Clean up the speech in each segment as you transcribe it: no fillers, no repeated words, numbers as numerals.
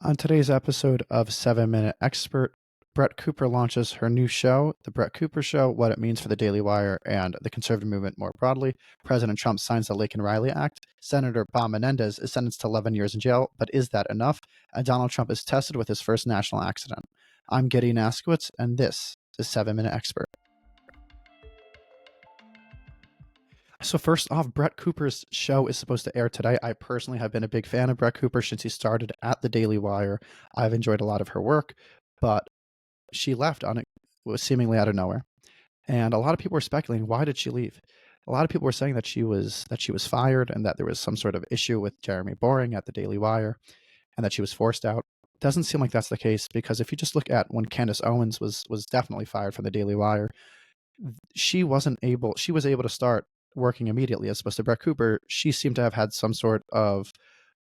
On today's episode of 7 Minute Expert, Brett Cooper launches her new show, The Brett Cooper Show, What It Means for the Daily Wire and the conservative movement more broadly. President Trump signs the Laken Riley Act. Senator Bob Menendez is sentenced to 11 years in jail, but is that enough? And Donald Trump is tested with his first national accident. I'm Gideon Askowitz, and this is 7 Minute Expert. So first off, Brett Cooper's show is supposed to air today. I personally have been a big fan of Brett Cooper since he started at the Daily Wire. I've enjoyed a lot of her work, but she left on it was seemingly out of nowhere. And a lot of people were speculating, why did she leave? A lot of people were saying that she was fired and that there was some sort of issue with Jeremy Boring at the Daily Wire and that she was forced out. Doesn't seem like that's the case, because if you just look at when Candace Owens was definitely fired from the Daily Wire, she was able to start working immediately, as opposed to Brett Cooper. She seemed to have had some sort of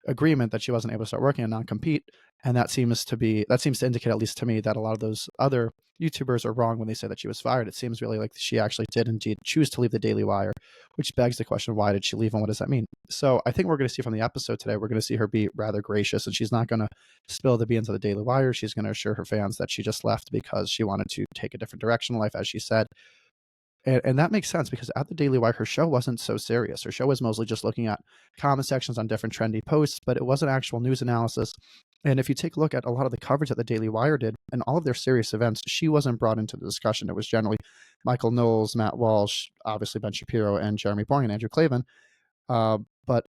agreement that she wasn't able to start working and non-compete, and that seems to indicate, at least to me, that a lot of those other YouTubers are wrong when they say that she was fired. It seems really like she actually did indeed choose to leave the Daily Wire, which begs the question, why did she leave and what does that mean? So I think we're going to see from the episode today, we're going to see her be rather gracious, and she's not going to spill the beans of the Daily Wire. She's going to assure her fans that she just left because she wanted to take a different direction in life, as she said. And that makes sense, because at the Daily Wire, her show wasn't so serious. Her show was mostly just looking at comment sections on different trendy posts, but it wasn't actual news analysis. And if you take a look at a lot of the coverage that the Daily Wire did and all of their serious events, she wasn't brought into the discussion. It was generally Michael Knowles, Matt Walsh, obviously Ben Shapiro, and Jeremy Boring and Andrew Klavan. But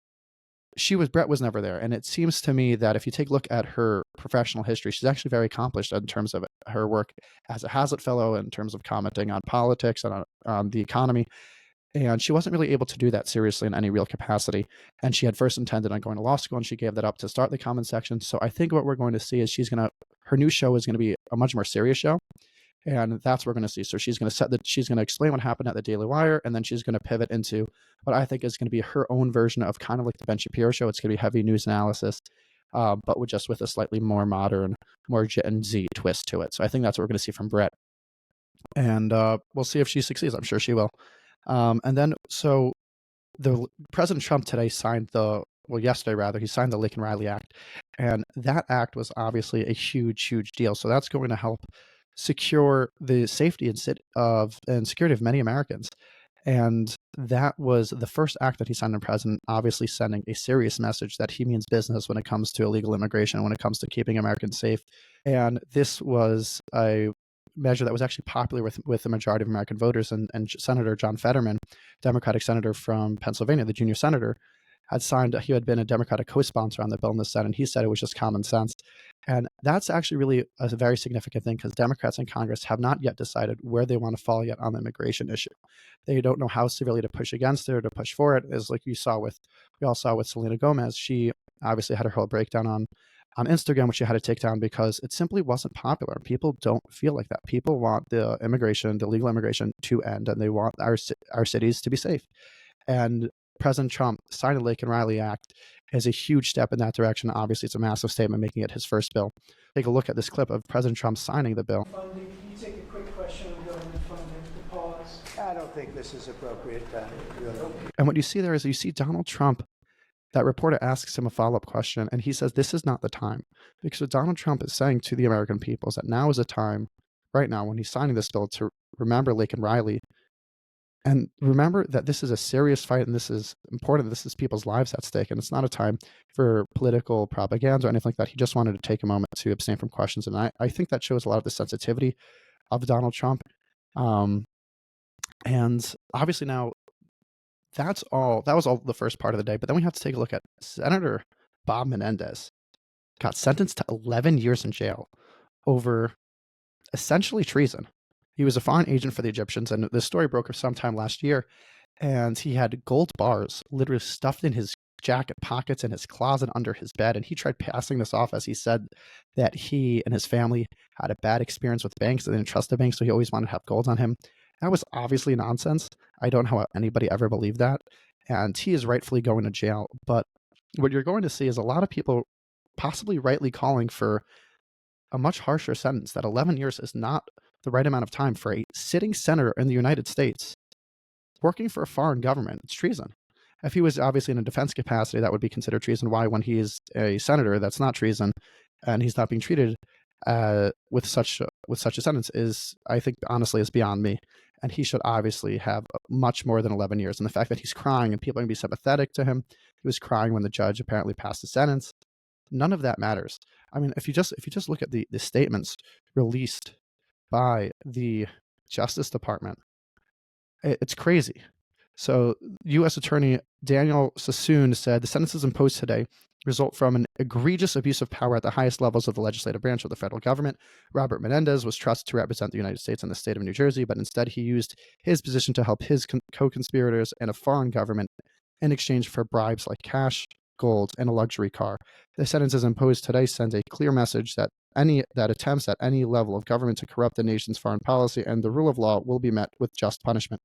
Brett was never there. And it seems to me that if you take a look at her professional history, she's actually very accomplished in terms of her work as a Hazlitt Fellow, in terms of commenting on politics and on the economy. And she wasn't really able to do that seriously in any real capacity. And she had first intended on going to law school, and she gave that up to start the comment section. So I think what we're going to see is her new show is going to be a much more serious show. And that's what we're going to see. So she's going to explain what happened at the Daily Wire, and then she's going to pivot into what I think is going to be her own version of kind of like the Ben Shapiro show. It's going to be heavy news analysis, but with a slightly more modern, more Gen Z twist to it. So I think that's what we're going to see from Brett, and we'll see if she succeeds. I'm sure she will. And then, so the President Trump today yesterday rather, he signed the Laken Riley Act, and that act was obviously a huge, huge deal. So that's going to help secure the safety and security of many Americans. And that was the first act that he signed as president, obviously sending a serious message that he means business when it comes to illegal immigration, when it comes to keeping Americans safe. And this was a measure that was actually popular with the majority of American voters. And Senator John Fetterman, Democratic senator from Pennsylvania, the junior senator, he had been a Democratic co-sponsor on the bill in the Senate, and he said it was just common sense. And that's actually really a very significant thing, because Democrats in Congress have not yet decided where they want to fall yet on the immigration issue. They don't know how severely to push against it or to push for it. As like we all saw with Selena Gomez, she obviously had her whole breakdown on Instagram, which she had to take down because it simply wasn't popular. People don't feel like that. People want the legal immigration to end, and they want our cities to be safe. And President Trump signing the Laken Riley Act is a huge step in that direction. Obviously, it's a massive statement, making it his first bill. Take a look at this clip of President Trump signing the bill. Funding. Can you take a quick question on government funding? The pause. I don't think this is appropriate. Really. And what you see there is you see Donald Trump. That reporter asks him a follow-up question, and he says, this is not the time. Because what Donald Trump is saying to the American people is that now is a time, right now, when he's signing this bill, to remember Laken Riley. And remember that this is a serious fight, and this is important. This is people's lives at stake, and it's not a time for political propaganda or anything like that. He just wanted to take a moment to abstain from questions, and I think that shows a lot of the sensitivity of Donald Trump. And obviously now, that was all the first part of the day. But then we have to take a look at Senator Bob Menendez got sentenced to 11 years in jail over essentially treason. He was a foreign agent for the Egyptians, and this story broke sometime last year, and he had gold bars literally stuffed in his jacket pockets, in his closet, under his bed, and he tried passing this off as he said that he and his family had a bad experience with banks. They didn't trust the banks, so he always wanted to have gold on him. That was obviously nonsense. I don't know how anybody ever believed that, and he is rightfully going to jail. But what you're going to see is a lot of people possibly rightly calling for a much harsher sentence, that 11 years is not the right amount of time for a sitting senator in the United States working for a foreign government. It's treason. If he was obviously in a defense capacity, that would be considered treason. Why, when he is a senator, that's not treason. and he's not being treated with such a sentence is, I think, honestly, is beyond me. And he should obviously have much more than 11 years. And the fact that he's crying and people are going to be sympathetic to him, he was crying when the judge apparently passed the sentence. None of that matters. I mean, if you just look at the statements released by the Justice Department, it's crazy. So, U.S. Attorney Daniel Sassoon said the sentences imposed today result from an egregious abuse of power at the highest levels of the legislative branch of the federal government. Robert Menendez was trusted to represent the United States and the state of New Jersey, but instead he used his position to help his co-conspirators and a foreign government in exchange for bribes like cash, gold, and a luxury car. The sentences imposed today send a clear message that any that attempts at any level of government to corrupt the nation's foreign policy and the rule of law will be met with just punishment.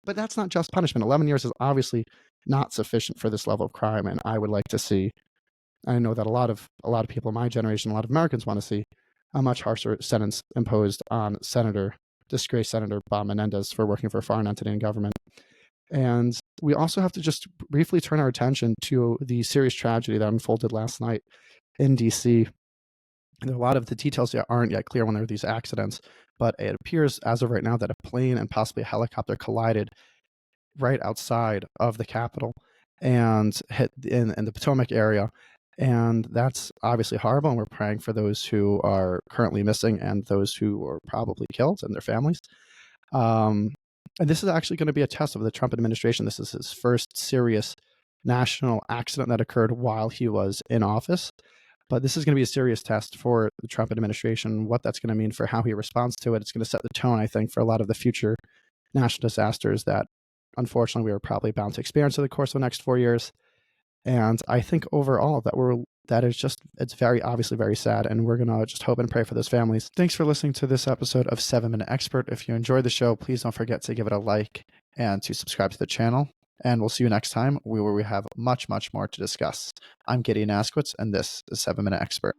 But that's not just punishment. 11 years is obviously not sufficient for this level of crime, and I would like to see. I know that a lot of people in my generation, a lot of Americans want to see a much harsher sentence imposed on disgraced Senator Bob Menendez for working for a foreign entity in government. And we also have to just briefly turn our attention to the serious tragedy that unfolded last night in D.C. A lot of the details that aren't yet clear when there are these accidents, but it appears as of right now that a plane and possibly a helicopter collided right outside of the Capitol and hit in the Potomac area. And that's obviously horrible. And we're praying for those who are currently missing and those who are probably killed and their families. And this is actually going to be a test of the Trump administration. This is his first serious national accident that occurred while he was in office. But this is going to be a serious test for the Trump administration, what that's going to mean for how he responds to it. It's going to set the tone, I think, for a lot of the future national disasters that, unfortunately, we are probably bound to experience over the course of the next 4 years. And I think overall it's very obviously very sad, and we're going to just hope and pray for those families. Thanks for listening to this episode of 7 Minute Expert. If you enjoyed the show, please don't forget to give it a like and to subscribe to the channel. And we'll see you next time where we have much, much more to discuss. I'm Gideon Askowitz, and this is 7 Minute Expert.